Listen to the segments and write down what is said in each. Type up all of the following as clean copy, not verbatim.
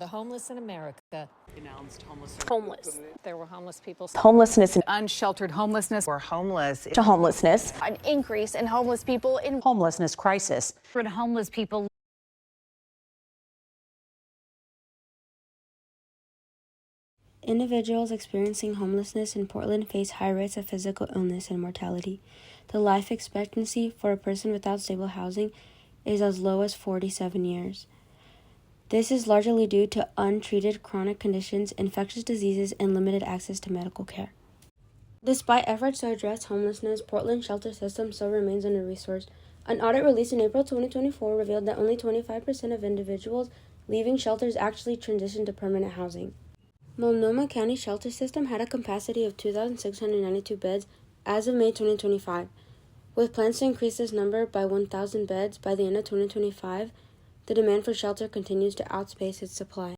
the homeless in America. Announced homelessness. Homeless. There were homeless people. Homelessness. Unsheltered homelessness. Or homeless. To homelessness. An increase in homeless people in Homelessness crisis. For homeless people. Individuals experiencing homelessness in Portland face high rates of physical illness and mortality. The life expectancy for a person without stable housing is as low as 47 years. This is largely due to untreated chronic conditions, infectious diseases, and limited access to medical care. Despite efforts to address homelessness, Portland's shelter system still remains under-resourced. An audit released in April 2024 revealed that only 25% of individuals leaving shelters actually transitioned to permanent housing. Multnomah County Shelter System had a capacity of 2,692 beds as of May 2025. With plans to increase this number by 1,000 beds by the end of 2025, the demand for shelter continues to outpace its supply.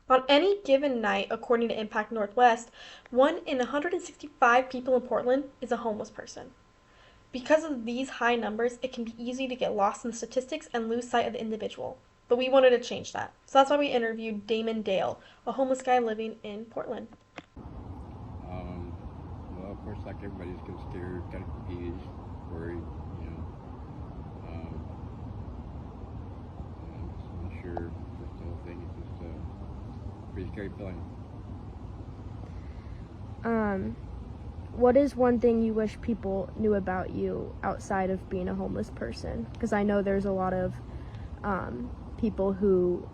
On any given night, according to Impact Northwest, 1 in 165 people in Portland is a homeless person. Because of these high numbers, it can be easy to get lost in the statistics and lose sight of the individual. But we wanted to change that. So that's why we interviewed Damon Dale, a homeless guy living in Portland. Well, of course, like everybody's getting scared, kind of confused, worried, I'm not sure. Just the whole thing is just a pretty scary feeling. What is one thing you wish people knew about you outside of being a homeless person? Because I know there's a lot of people who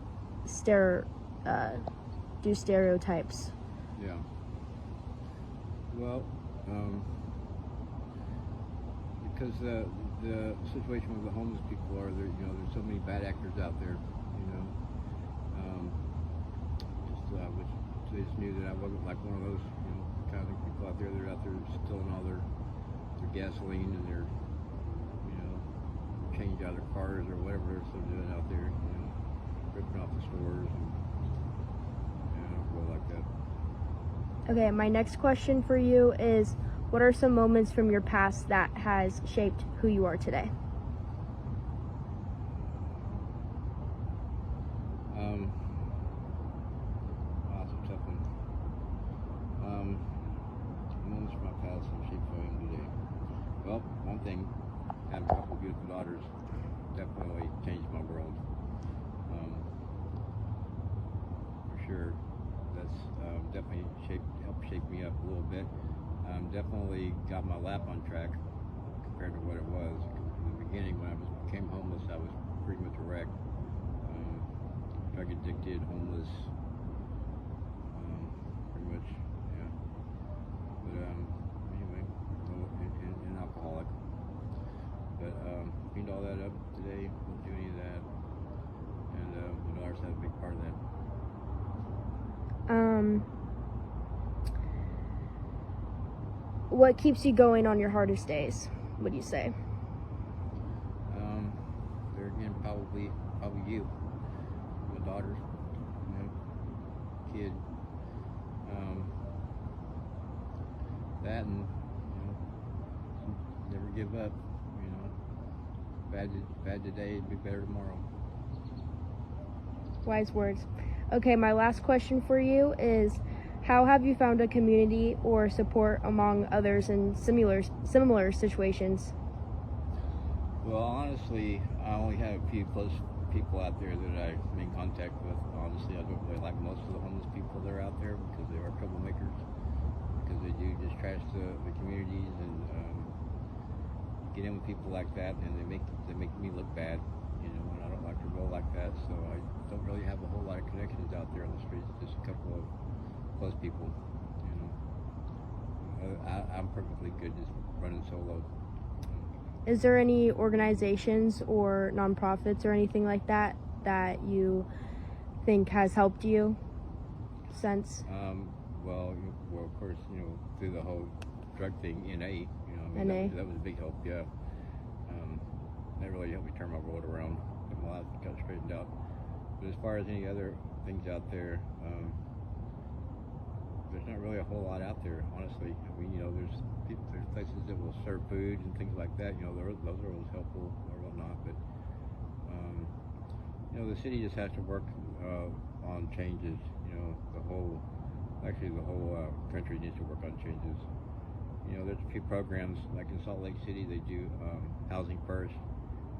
do stereotypes. Yeah. Well, because the situation with the homeless people are there, there's so many bad actors out there, which they just knew that I wasn't like one of those, kind of people out there that are out there stealing all their gasoline and their, change out of their cars or whatever they're still doing out there, ripping off the stores and go like that. Okay, my next question for you is, what are some moments from your past that has shaped who you are today? That's a tough one. Moments from my past have shaped who I am today. Well, one thing, having a couple of beautiful daughters definitely changed my world. For sure, that's definitely helped shape me up a little bit. Definitely got my lap on track compared to what it was. In the beginning, when I became homeless, I was pretty much a wreck. Drug addicted, homeless, pretty much, yeah. But anyway, an alcoholic. But cleaned all that up today, won't do any of that. And my daughters have a big part of that. What keeps you going on your hardest days, would you say? There again, probably you. My daughters, kid. That and, never give up, Bad today, it'd be better tomorrow. Wise words. Okay, my last question for you is, how have you found a community or support among others in similar situations? Well, honestly, I only have a few close people out there that I'm in contact with. Honestly, I don't really like most of the homeless people that are out there because they are troublemakers, because they do just trash the communities and get in with people like that, and they make me look bad, and I don't like to roll like that, so I don't really have a whole lot of connections out there on the streets, just a couple of close people, I'm perfectly good just running solo. Is there any organizations or nonprofits or anything like that that you think has helped you since? Well, of course, through the whole drug thing, NA, NA. That was a big help, yeah. That really helped me turn my world around, get my life got straightened out. But as far as any other things out there, there's not really a whole lot out there, honestly. I mean, there's places that will serve food and things like that. Those are always helpful or whatnot. But the city just has to work on changes. You know, the whole country needs to work on changes. You know, there's a few programs, like in Salt Lake City, they do Housing First,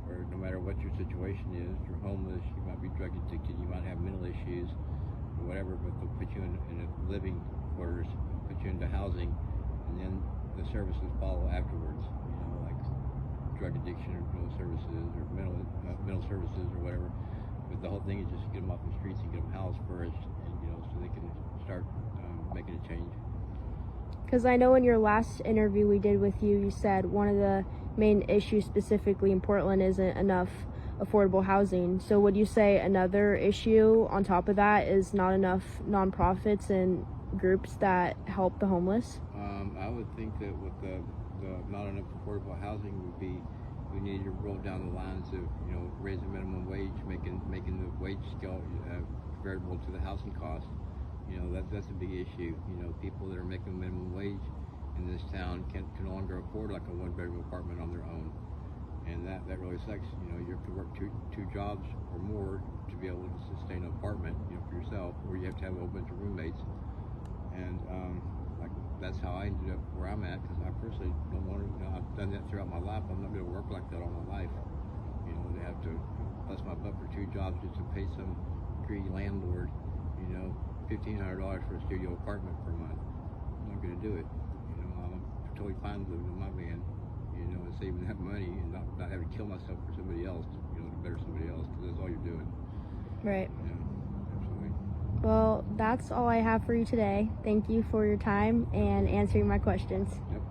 where no matter what your situation is, you're homeless, you might be drug addicted, you might have mental issues, or whatever, but they'll put you in a living quarters, put you into housing, and then the services follow afterwards. You know, like drug addiction or mental services or mental services or whatever. But the whole thing is just get them off the streets and get them housed first, and you know, so they can start making a change. Because I know in your last interview we did with you, you said one of the main issues specifically in Portland isn't enough affordable housing. So would you say another issue on top of that is not enough nonprofits and groups that help the homeless? I would think that with the not enough affordable housing would be, we need to roll down the lines of, you know, raising minimum wage, making the wage scale variable to the housing cost. You know, that's a big issue. You know, people that are making minimum wage in this town can no longer afford like a one-bedroom apartment on their own, and that really sucks. You know, you have to work two jobs or more to be able to sustain an apartment, you know, for yourself, or you have to have a whole bunch of roommates. And like that's how I ended up where I'm at, because I personally don't want to. You know, I've done that throughout my life. I'm not going to work like that all my life. You know, to have to bust my butt for two jobs just to pay some greedy landlord, you know, $1,500 for a studio apartment per month. I'm not going to do it. You know, I'm totally fine living in my van, you know, and saving that money and not having to kill myself for somebody else, you know, to better somebody else, because that's all you're doing. Right. Yeah, absolutely. Well, that's all I have for you today. Thank you for your time and answering my questions. Yep.